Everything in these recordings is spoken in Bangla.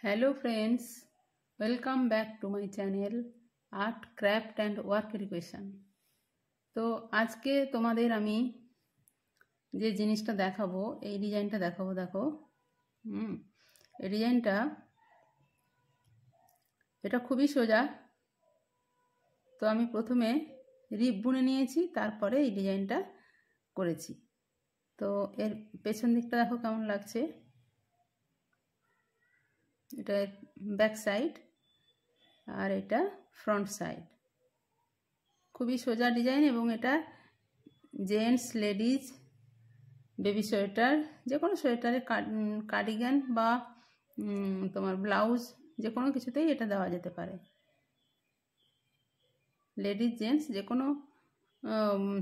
Hello friends, welcome back to my channel Art, Craft and Work Education। তো আজকে তোমাদের আমি যে জিনিসটা দেখাবো এই ডিজাইনটা দেখাবো। দেখো এই ডিজাইনটা এটা খুবই সোজা। তো আমি প্রথমে রিপ বুনে নিয়েছি, তারপরে এই ডিজাইনটা করেছি। তো এর পেছন দিকটা দেখো কেমন লাগছে। এটা ব্যাক সাইড আর এটা ফ্রন্ট সাইড। খুবই সোজা ডিজাইন এবং এটা জেন্টস, লেডিজ, বেবি সোয়েটার, যে কোনো সোয়েটারে কার্ডিগান বা তোমার ব্লাউজ যে কোনো কিছুতেই এটা দেওয়া যেতে পারে। লেডিজ, জেন্টস যে কোনো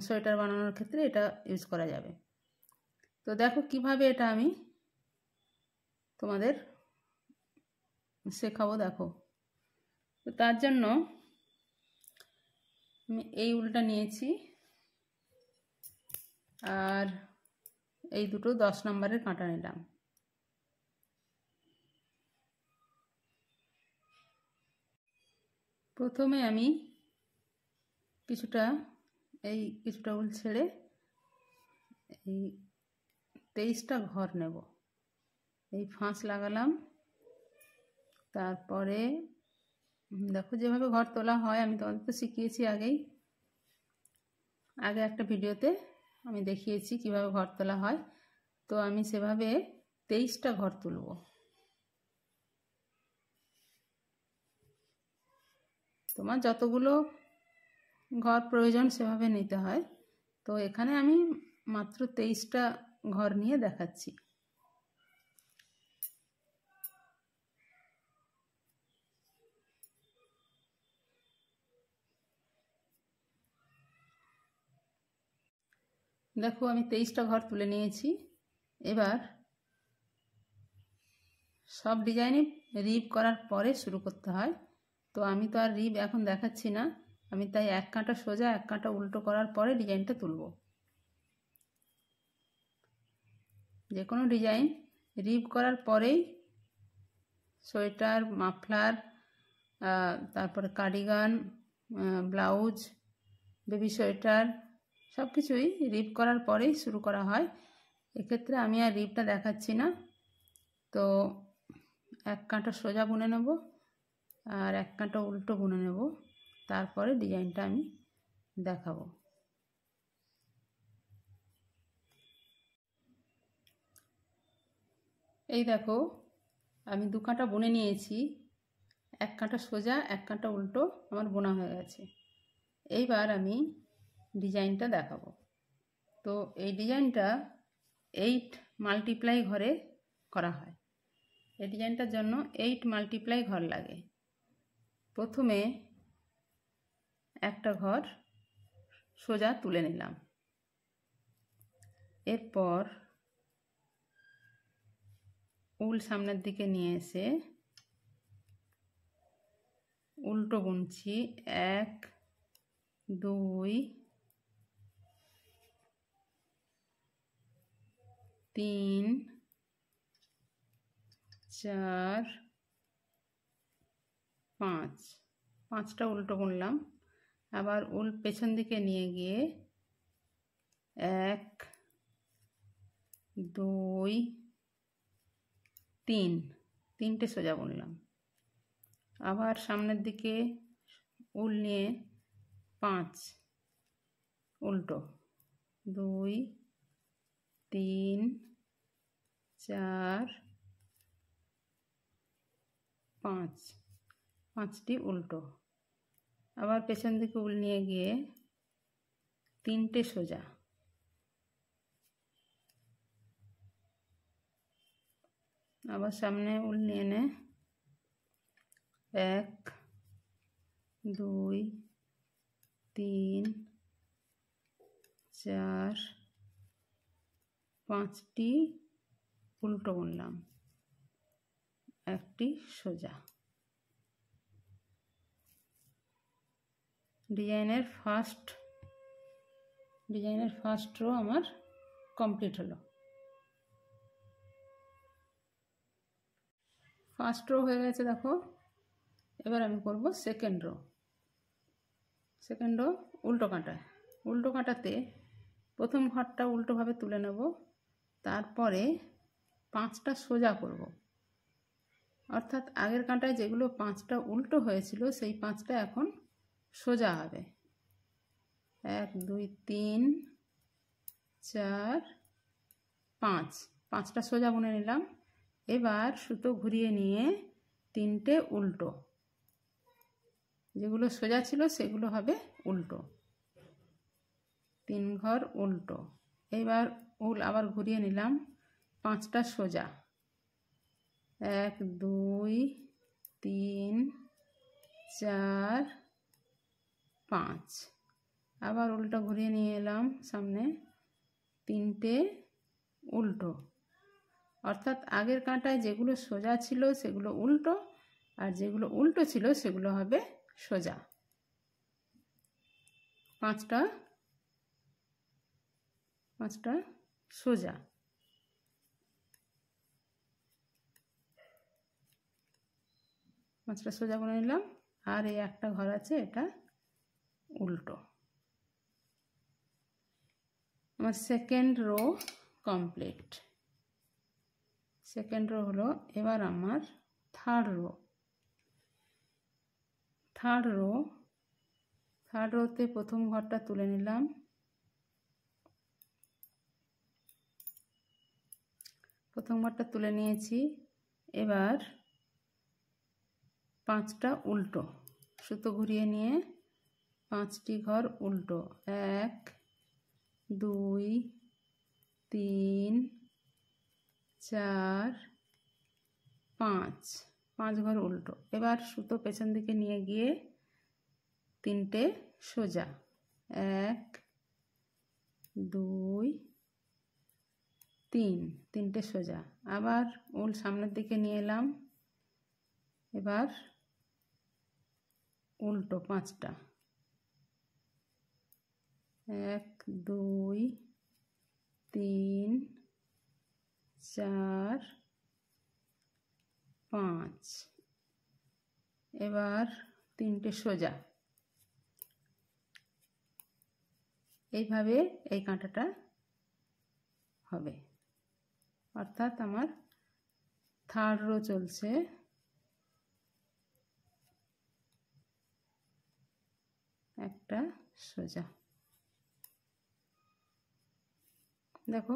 সোয়েটার বানানোর ক্ষেত্রে এটা ইউজ করা যাবে। তো দেখো কিভাবে এটা আমি তোমাদের শেখাবো। দেখো, তো তার জন্য আমি এই উলটা নিয়েছি আর এই দুটো 10 নম্বরের কাঁটা নিলাম। প্রথমে আমি কিছুটা উল ছেড়ে এই 23টা ঘর নেব। এই ফাঁস লাগালাম। তারপরে দেখো যেভাবে ঘর তোলা হয় আমি তোমাদের তো শিখিয়েছি আগে একটা ভিডিওতে আমি দেখিয়েছি কিভাবে ঘর তোলা হয়। তো আমি সেভাবে 23টা ঘর তুলব। তোমার যতগুলো ঘর প্রয়োজন সেভাবে নিতে হয়। তো এখানে আমি মাত্র 23টা ঘর নিয়ে দেখাচ্ছি। দেখো আমি 23টা ঘর তুলে নিয়েছি। এবার সব ডিজাইনই রিপ করার পরে শুরু করতে হয়। তো আমি তো আর রিপ এখন দেখাচ্ছি না, আমি তাই এক কাঁটা সোজা এক কাঁটা উল্টো করার পরে ডিজাইনটা তুলব। যে কোনো ডিজাইন রিপ করার পরেই সোয়েটার, মাফলার, তারপরে কার্ডিগান, ব্লাউজ, বেবি সোয়েটার সব কিছুই রিপ করার পরেই শুরু করা হয়। এক্ষেত্রে আমি আর রিপটা দেখাচ্ছি না। তো এক কাঁটা সোজা বুনে নেব আর এক কাঁটা উল্টো বুনে নেব, তারপরে ডিজাইনটা আমি দেখাবো। এই দেখো আমি 2 কাঁটা বুনে নিয়েছি, এক কাঁটা সোজা এক কাঁটা উল্টো আমার বোনা হয়ে গেছে। এইবার আমি ডিজাইনটা দেখাবো। তো এই ডিজাইনটা 8 মাল্টিপ্লাই ঘরে করা হয়। এই ডিজাইনটার জন্য 8 মাল্টিপ্লাই ঘর লাগে। প্রথমে একটা ঘর সোজা তুলে নিলাম, এরপর উল সামনের দিকে নিয়ে এসে উল্টো বুনছি। 1 2 3 4 5, 5টা উল্টো বুনলাম। আবার উল পেছন দিকে নিয়ে গিয়ে 1 2 3, 3টে সোজা বুনলাম। আবার সামনের দিকে উল নিয়ে 5 উল্টো, 2 3 4 5, 5টি উল্টো। আবার পেছন দিকে উল নিয়ে গিয়ে 3টে সোজা। আবার সামনে উল নিয়ে নে 1 2 3 4 5টি উল্টো বুনলাম, একটি সোজা। ডিজাইনের ফার্স্ট রো আমার কমপ্লিট হলো। ফার্স্ট রো হয়ে গেছে দেখো। এবার আমি করব সেকেন্ড রো। সেকেন্ড রো উল্টো কাঁটায়। উল্টো কাঁটাতে প্রথম ঘরটা উল্টোভাবে তুলে নেব, তারপরে 5টা সোজা করব। অর্থাৎ আগের কাঁটায় যেগুলো 5টা উল্টো হয়েছিল সেই 5টা এখন সোজা হবে। 1 2 3 4 5, 5টা সোজা বুনে নিলাম। এবার সুতো ঘুরিয়ে নিয়ে 3টে উল্টো, যেগুলো সোজা ছিল সেগুলো হবে উল্টো। 3 ঘর উল্টো। এবার উল আবার ঘুরিয়ে নিলাম, 5টা সোজা। 1 2 3 4 5। আবার উল্টো ঘুরিয়ে নিয়ে এলাম সামনে, 3টে উল্টো। অর্থাৎ আগের কাঁটায় যেগুলো সোজা ছিল সেগুলো উল্টো, আর যেগুলো উল্টো ছিল সেগুলো হবে সোজা। 5টা সোজা। পাঁচটা সোজা করে নিলাম, আর এই একটা ঘর আছে এটা উল্টো। আমার second rho complete. Second rho হলো। এবার আমার থার্ড রো। থার্ড রোতে প্রথম ঘরটা তুলে নিলাম, প্রথম ঘরটা তুলে নিয়েছি। এবার 5টা উল্টো, সুতো ঘুরিয়ে নিয়ে 5টি ঘর উল্টো। 1 2 3 4 5, 5 ঘর উল্টো। এবার সুতো পেছন দিকে নিয়ে গিয়ে 3টে সোজা। 1 2 3, 3টে সোজা। আবার উল সামনের দিকে নিয়ে এলাম। এবার উল্টো 5টা। 1 2 3 4 5। এবার 3টে সোজা। এইভাবে এই কাঁটাটা হবে। অর্থাৎ আমার থার্ড রো চলছে। একটা সোজা। দেখো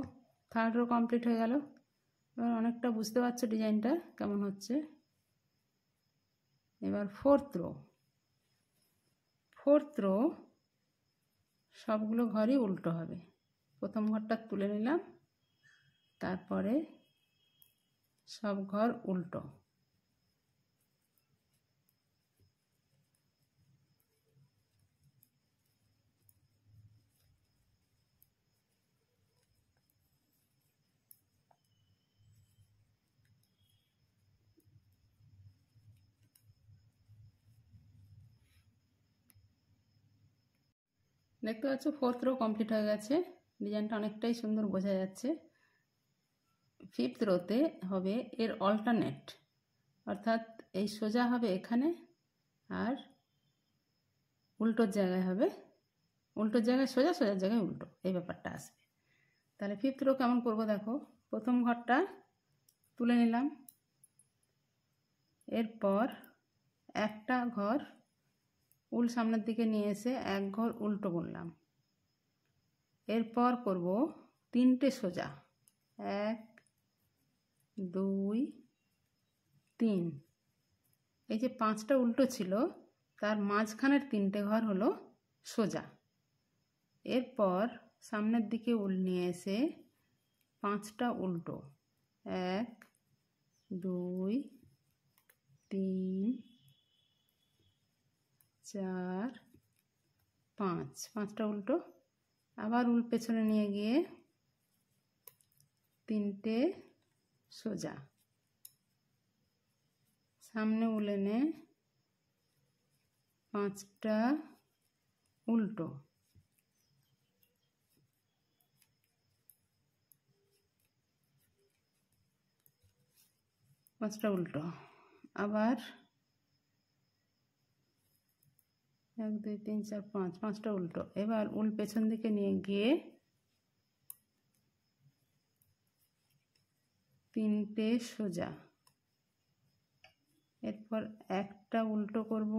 থার্ড রো কমপ্লিট হয়ে গেল। এবার অনেকটা বুঝতে পারছো ডিজাইনটা কেমন হচ্ছে। এবার ফোর্থ রো। ফোর্থ রো সবগুলো ঘরই উল্টো হবে। প্রথম ঘরটা তুলে নিলাম, তারপরে সব ঘর উল্টো। দেখতে পাচ্ছ ফোর্থ রো কমপ্লিট হয়ে গেছে। ডিজাইনটা অনেকটাই সুন্দর বোঝা যাচ্ছে। ফিফথ রোতে হবে এর অল্টারনেট, অর্থাৎ এই সোজা হবে এখানে, আর উল্টোর জায়গায় হবে, উল্টোর জায়গায় সোজা, সোজার জায়গায় উল্টো, এই ব্যাপারটা আসবে। তাহলে ফিফথ রো কেমন করবো দেখো। প্রথম ঘরটা তুলে নিলাম, এরপর একটা ঘর উল সামনের দিকে নিয়ে এসে 1 ঘর উল্টো বুনলাম। এরপর করব 3টে সোজা। 1 2 3। এই যে 5টা উল্টো ছিল তার মাঝখানের 3টে ঘর হলো সোজা। এরপর সামনের দিকে উল নিয়ে এসে 5টা উল্টো। 1 2 3 4 5, 5টা উল্টো। আবার উল পেছনে নিয়ে গিয়ে 3টে সোজা। সামনে উল এনে 5টা উল্টো। পাঁচটা উল্টো। আবার 1 2 3 4 5 5টা উল্টো। এবার উল পেছন দিকে নিয়ে গিয়ে 3টে সোজা, এরপর একটা উল্টো করব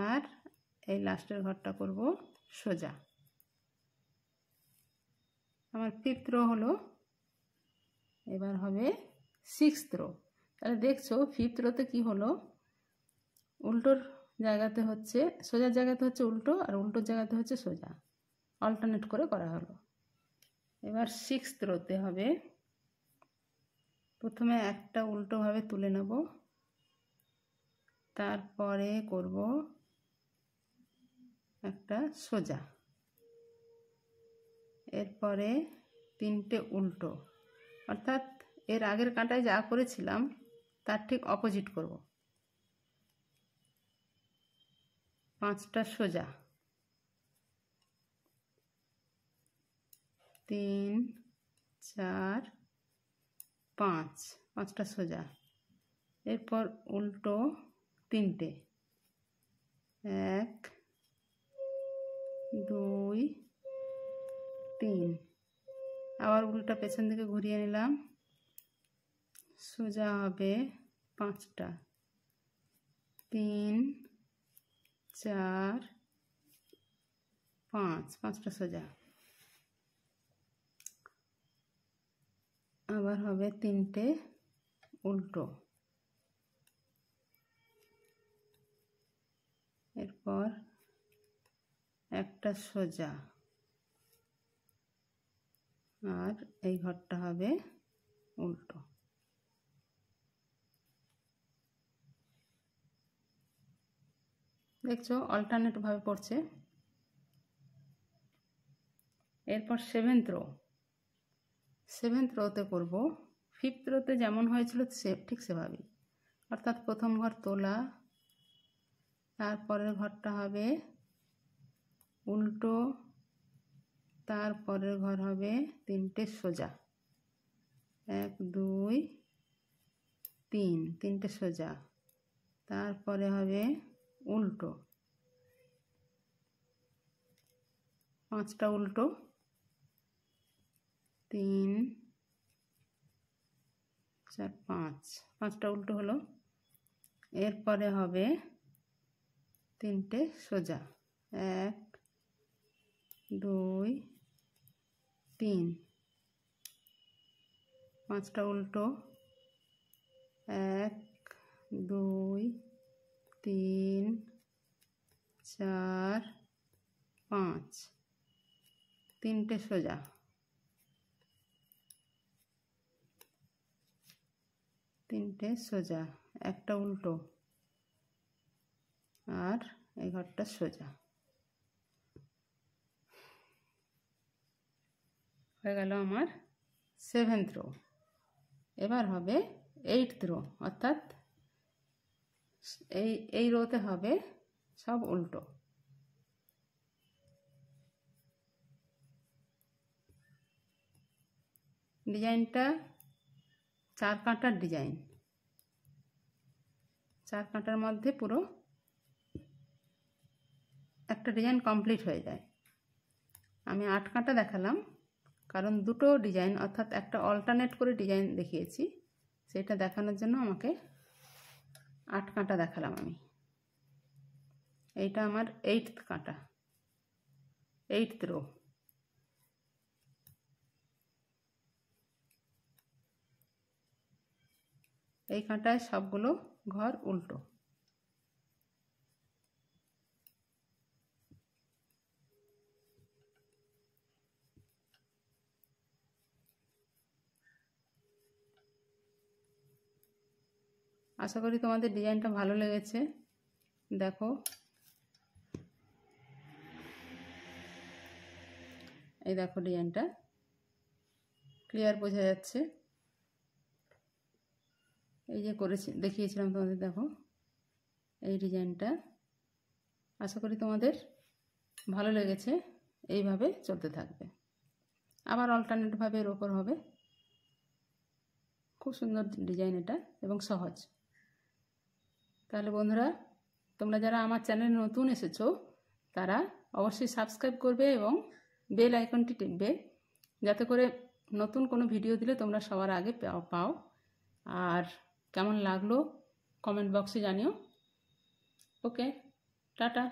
আর এই লাস্টের ঘরটা করব সোজা। আমার 5th রো হলো। এবার হবে 6th রো। তাহলে দেখছো 5th রোতে কি হলো, উল্টোর জায়গাতে হচ্ছে সোজার জায়গাতে হচ্ছে উল্টো আর উল্টোর জায়গাতে হচ্ছে সোজা, অল্টারনেট করে করা হলো। এবার 6th রোতে হবে, প্রথমে একটা উল্টোভাবে তুলে নেব, তারপরে করব একটা সোজা, এরপরে 3টে উল্টো, অর্থাৎ এর আগের কাঁটায় যা করেছিলাম তার ঠিক অপোজিট করব। 5টা সোজা, 3 4 5, 5টা সোজা, এরপর উল্টো 3টে, 1 2 3, আবার উল্টা পেছন দিকে ঘুরিয়ে নিলাম, সোজা হবে 5টা, 3 4 5, 5টা সোজা, আবার হবে 3টে উল্টো, এরপর একটা সোজা, আর এই ঘরটা হবে উল্টো। দেখছো অল্টারনেট ভাবে পড়ছে। এরপর 7th রো। 7th রোতে করব 5th রোতে যেমন হয়েছিল ঠিক সেভাবেই, অর্থাৎ প্রথম ঘর তোলা, তারপরের ঘরটা হবে উল্টো, তারপরের ঘর হবে 3টে সোজা, 1 2 3, 3টে সোজা, তারপরে হবে উল্টো, 5টা উল্টো, 3 4 5, 5টা উল্টো হলো, এরপরে হবে 3টে সোজা, 1 2 3, 5টা উল্টো, 1 2 3 4 5, 3টে সোজা, 3টে সোজা, একটা উল্টো, আর এই ঘরটা সোজা হয়ে গেল আমার 7th রো। এবার হবে 8th রো, অর্থাৎ এই রোতে হবে সব উল্টো। ডিজাইনটা 4 কাঁটার ডিজাইন, 4 কাঁটার মধ্যে পুরো একটা ডিজাইন কমপ্লিট হয়ে যায়। আমি 8 কাঁটা দেখালাম, কারণ দুটো ডিজাইন অর্থাৎ একটা অল্টারনেট করে ডিজাইন দেখিয়েছি, সেটা দেখানোর জন্য আমাকে 8 কাঁটা দেখালাম আমি। এইটা আমার 8th কাঁটা, 8th রো। এই কাঁটায় সবগুলো ঘর উল্টো। আশা করি তোমাদের ডিজাইনটা ভালো লেগেছে। দেখো এই দেখো ডিজাইনটা ক্লিয়ার বোঝা যাচ্ছে। এই যে করেছি দেখিয়েছিলাম তোমাদের, দেখো এই ডিজাইনটা। আশা করি তোমাদের ভালো লেগেছে। এইভাবে চলতে থাকবে, আবার অল্টারনেটভাবে এর ওপর হবে। খুব সুন্দর ডিজাইন এটা এবং সহজ। তাহলে বন্ধুরা, তোমরা যারা আমার চ্যানেলে নতুন এসেছো তারা অবশ্যই সাবস্ক্রাইব করবে এবং বেল আইকনটি টিপবে, যাতে করে নতুন কোনো ভিডিও দিলে তোমরা সবার আগে পাও। আর কেমন লাগলো কমেন্ট বক্সে জানিও। ওকে, টাটা।